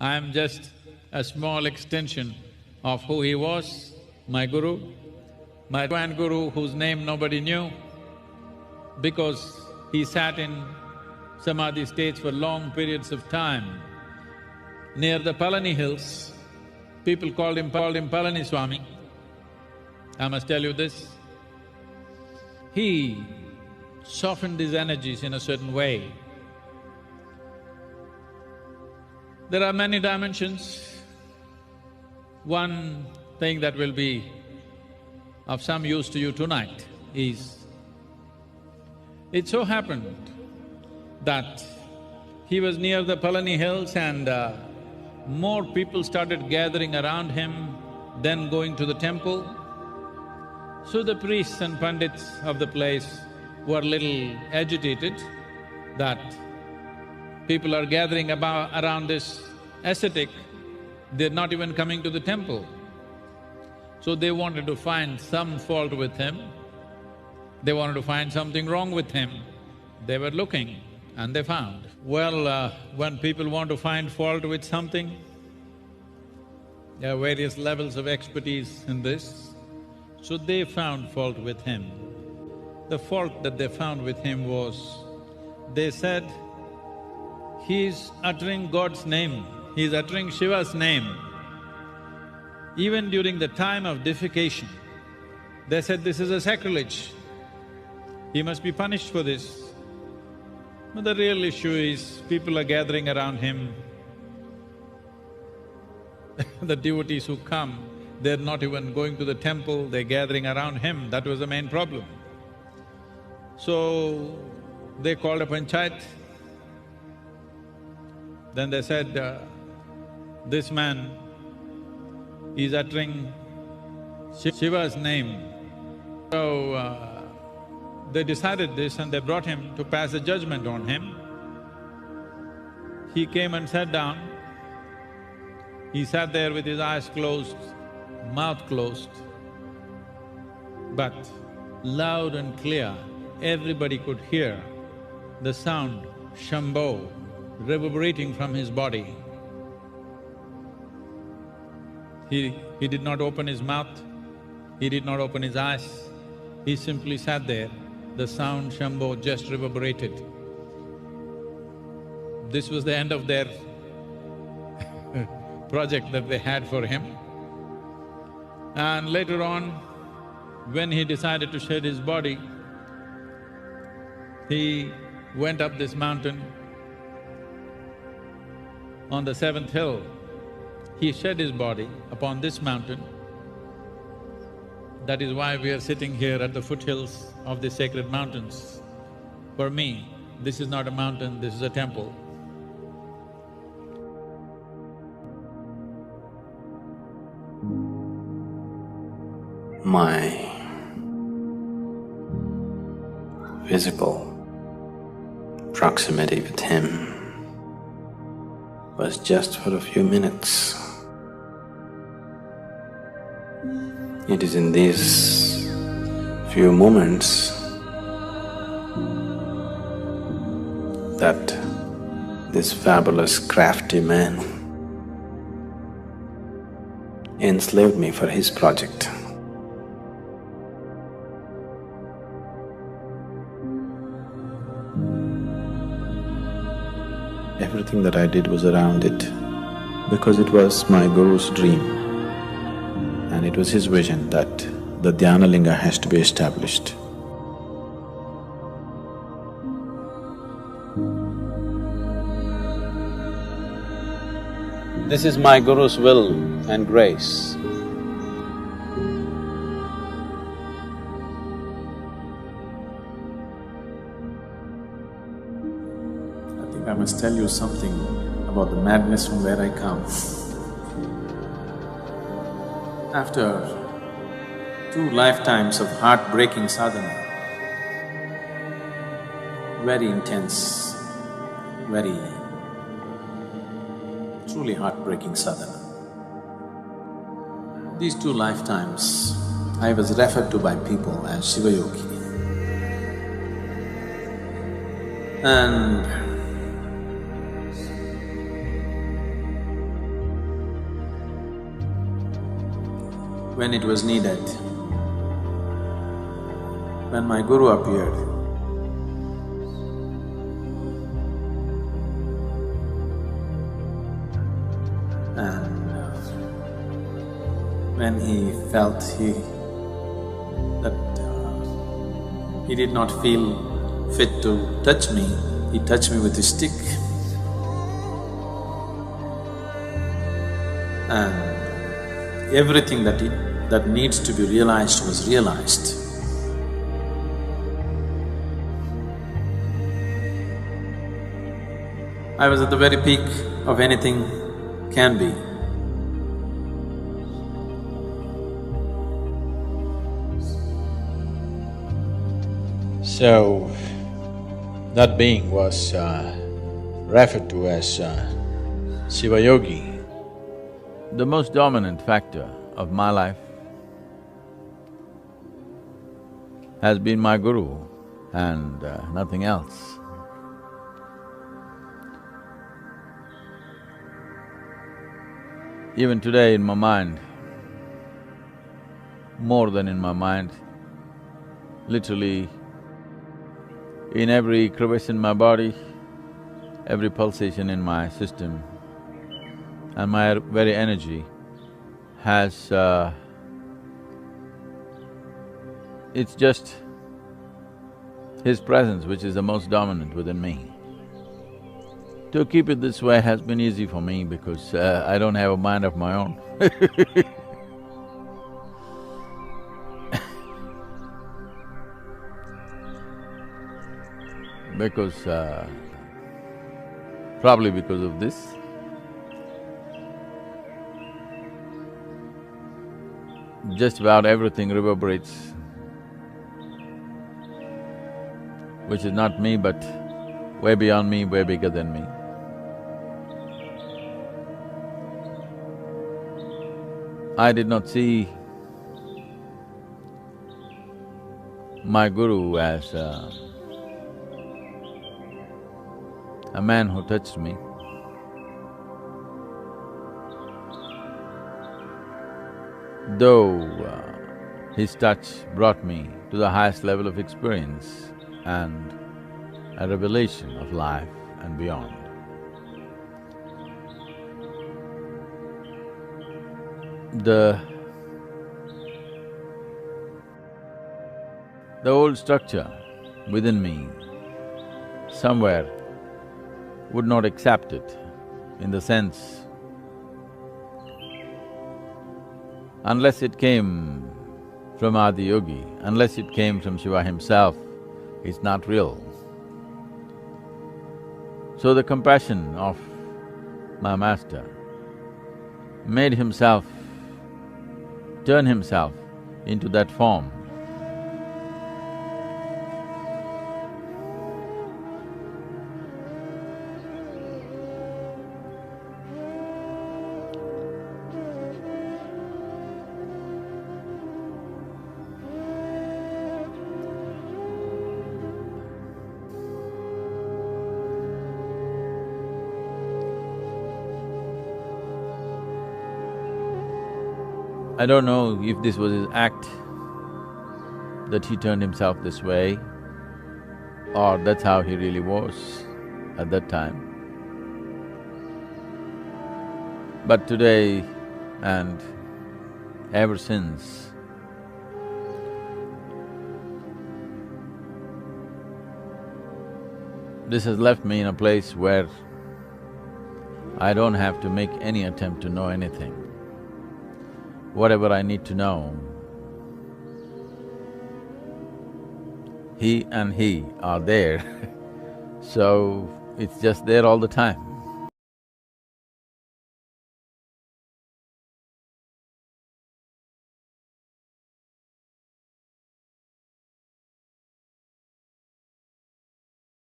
I am just a small extension of who he was, my guru, my grand guru whose name nobody knew because he sat in samadhi states for long periods of time. Near the Palani hills, people called him Palani Swami. I must tell you this. He softened his energies in a certain way. There are many dimensions. One thing that will be of some use to you tonight is, it so happened that he was near the Palani hills and more people started gathering around him than going to the temple. So the priests and pandits of the place were little agitated that people are gathering around this ascetic, they're not even coming to the temple. So they wanted to find some fault with him, they wanted to find something wrong with him. They were looking and they found. Well, when people want to find fault with something, there are various levels of expertise in this. So they found fault with him. The fault that they found with him was, they said, he's uttering God's name, he's uttering Shiva's name. Even during the time of defecation, they said this is a sacrilege, he must be punished for this. But the real issue is, people are gathering around him. The devotees who come, they're not even going to the temple, they're gathering around him, that was the main problem. So, they called a panchayat. Then they said, this man is uttering Shiva's name. So, they decided this and they brought him to pass a judgment on him. He came and sat down. He sat there with his eyes closed, mouth closed, but loud and clear, everybody could hear the sound Shambho reverberating from his body. He did not open his mouth, he did not open his eyes, he simply sat there. The sound Shambho just reverberated. This was the end of their project that they had for him. And later on, when he decided to shed his body, he went up this mountain. On the seventh hill, he shed his body upon this mountain. That is why we are sitting here at the foothills of the sacred mountains. For me, this is not a mountain, this is a temple. My physical proximity with him was just for a few minutes. It is in these few moments that this fabulous, crafty man enslaved me for his project. Everything that I did was around it because it was my Guru's dream and it was his vision that the Dhyana Linga has to be established. This is my Guru's will and grace. I must tell you something about the madness from where I come. After 2 lifetimes of heartbreaking sadhana, very intense, very truly heartbreaking sadhana. These 2 lifetimes, I was referred to by people as Shiva Yogi. And when it was needed. When my Guru appeared, and when he felt he did not feel fit to touch me, he touched me with his stick. And everything that needs to be realized was realized. I was at the very peak of anything can be. So, that being was referred to as Shiva Yogi. The most dominant factor of my life has been my Guru and nothing else. Even today in my mind, more than in my mind, literally in every crevice in my body, every pulsation in my system, and my very energy has… it's just his presence which is the most dominant within me. To keep it this way has been easy for me because I don't have a mind of my own because… probably because of this. Just about everything reverberates, which is not me but way beyond me, way bigger than me. I did not see my Guru as a man who touched me. Though his touch brought me to the highest level of experience and a revelation of life and beyond. The old structure within me somewhere would not accept it, in the sense, unless it came from Adi Yogi, unless it came from Shiva himself, it's not real. So the compassion of my master made himself, turn himself into that form. I don't know if this was his act, that he turned himself this way, or that's how he really was at that time. But today and ever since, this has left me in a place where I don't have to make any attempt to know anything. Whatever I need to know, he and he are there so it's just there all the time.